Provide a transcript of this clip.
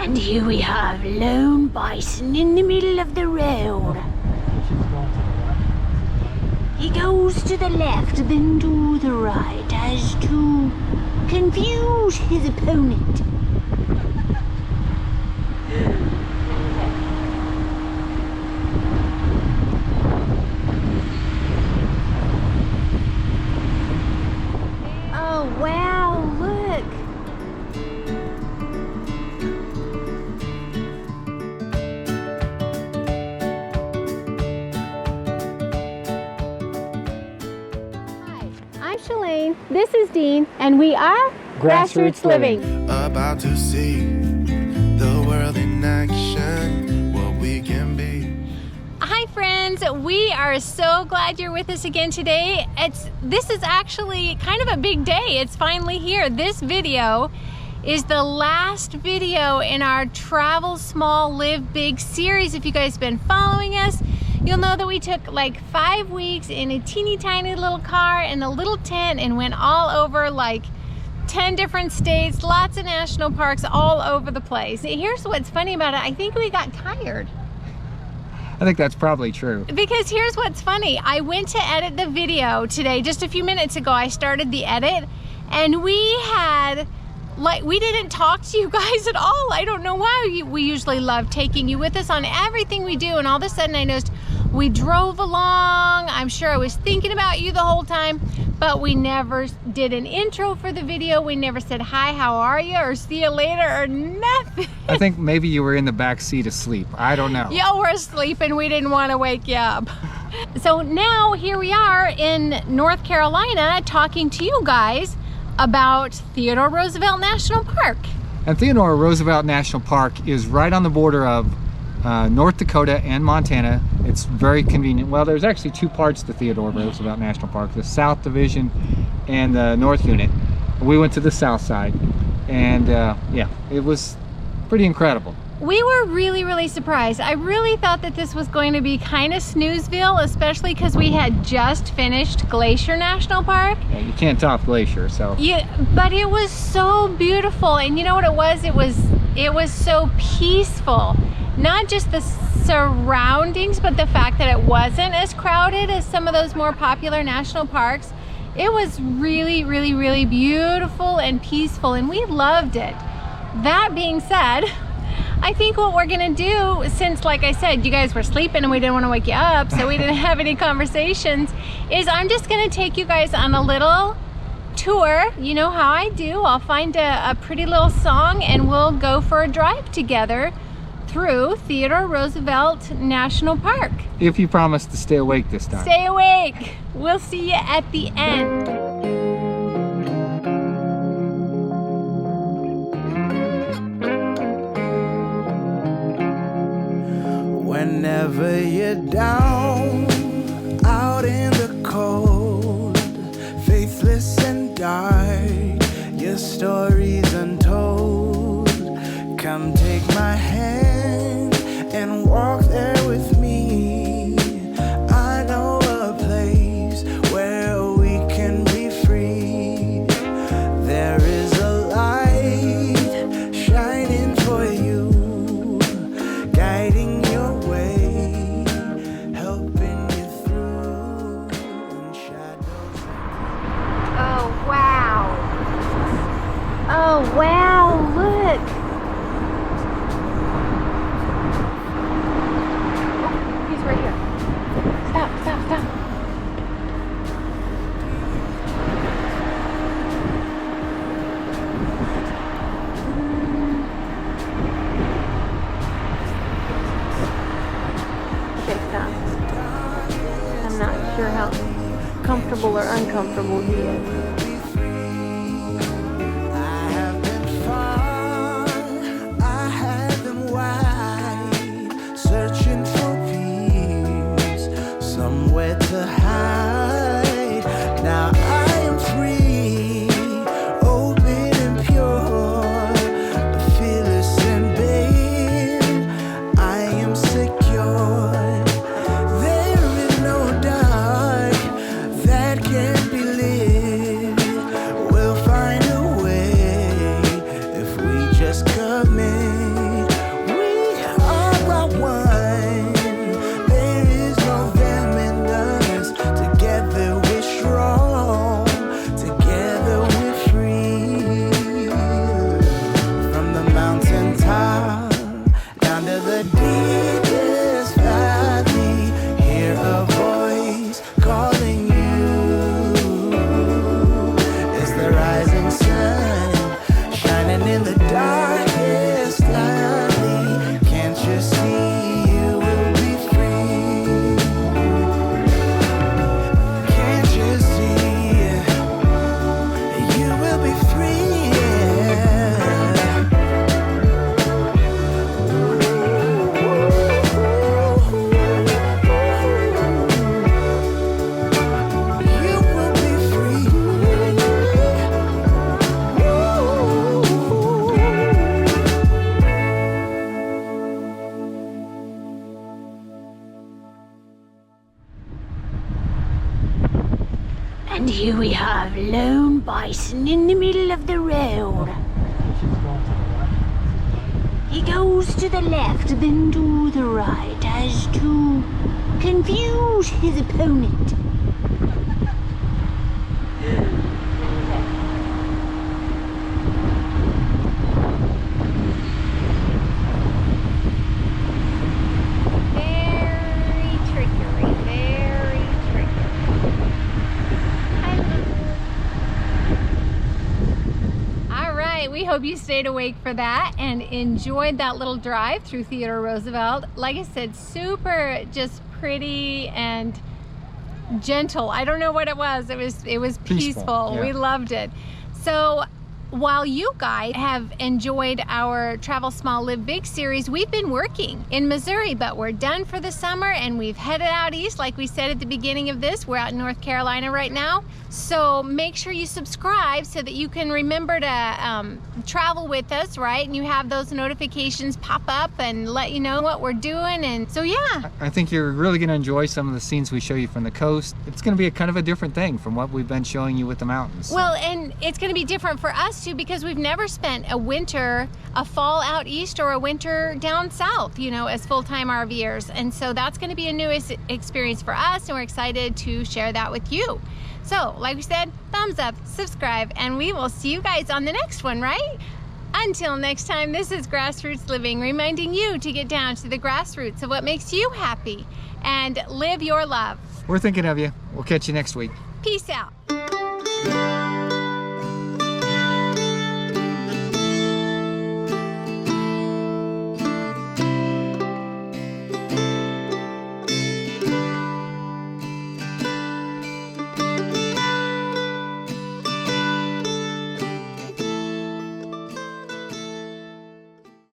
And here we have lone bison in the middle of the road. He goes to the left, then to the right, as to confuse his opponent. Oh, wow, look. I'm Shalane, this is Dean, and we are GrassRoots Living. About to see the world in action, what we can be. Hi friends, we are so glad you're with us again today. This is actually kind of a big day. It's finally here. This video is the last video in our Travel Small, Live Big series. If you guys have been following us, you'll know that we took like 5 weeks in a teeny tiny little car and a little tent and went all over like 10 different states, lots of national parks all over the place. Here's what's funny about it. I think we got tired. I think that's probably true. Because here's what's funny. I went to edit the video today, just a few minutes ago. I started the edit and we didn't talk to you guys at all. I don't know why. We usually love taking you with us on everything we do, and all of a sudden I noticed we drove along. I'm sure I was thinking about you the whole time, but we never did an intro for the video. We never said, hi, how are you? Or see you later, or nothing. I think maybe you were in the back seat asleep. I don't know. Y'all were asleep and we didn't want to wake you up. So now here we are in North Carolina talking to you guys about Theodore Roosevelt National Park. And Theodore Roosevelt National Park is right on the border of North Dakota and Montana. It's very convenient. Well, there's actually two parts to Theodore Roosevelt National Park, the South Division and the North Unit. We went to the south side, and yeah, it was pretty incredible. We were really surprised. I really thought that this was going to be kind of snoozeville, especially because we had just finished Glacier National Park. Yeah, you can't top Glacier, so. Yeah, but it was so beautiful, and you know what it was? It was so peaceful. Not just the surroundings, but the fact that it wasn't as crowded as some of those more popular national parks. It was really beautiful and peaceful, and we loved it. That being said, I think what we're gonna do, since like I said, you guys were sleeping and we didn't want to wake you up, so we didn't have any conversations, is I'm just gonna take you guys on a little tour. You know how I do. I'll find a pretty little song and we'll go for a drive together through Theodore Roosevelt National Park. If you promise to stay awake this time. Stay awake. We'll see you at the end. Whenever you're down, out in the cold, faithless and dark, your story's untold. Come take my hand and walk there with me. I know a place where we can be free. There is a light shining for you, guiding your way, helping you through when shadows. Oh wow. Oh wow, look. Right here. Stop. Okay, stop. I'm not sure how comfortable or uncomfortable he is. To hide. Now I am free, open and pure, fearless and babe. I am secure. There is no dark that can be lived. shining in the darkest alley. Can't you see you will be free? Can't you see you will be free? You will be free. And here we have lone bison in the middle of the road. He goes to the left, then to the right, as to confuse his opponent. Very trickery, very trickery. All right, we hope you stayed awake for that and enjoyed that little drive through Theodore Roosevelt. Like I said, super just pretty and gentle. I don't know what it was. It was peaceful. Yeah. We loved it. So while you guys have enjoyed our Travel Small Live Big series, we've been working in Missouri, but we're done for the summer and we've headed out east. Like we said at the beginning of this, we're out in North Carolina right now. So make sure you subscribe so that you can remember to travel with us, right? And you have those notifications pop up and let you know what we're doing. And so, yeah. I think you're really going to enjoy some of the scenes we show you from the coast. It's going to be a kind of a different thing from what we've been showing you with the mountains. Well, and it's going to be different for us too, because we've never spent a fall out east or a winter down south, you know, as full-time RVers. And so that's going to be a new experience for us, and we're excited to share that with you. So, like we said, thumbs up, subscribe, and we will see you guys on the next one, right? Until next time, this is GrassRoots Living, reminding you to get down to the grassroots of what makes you happy and live your love. We're thinking of you. We'll catch you next week. Peace out.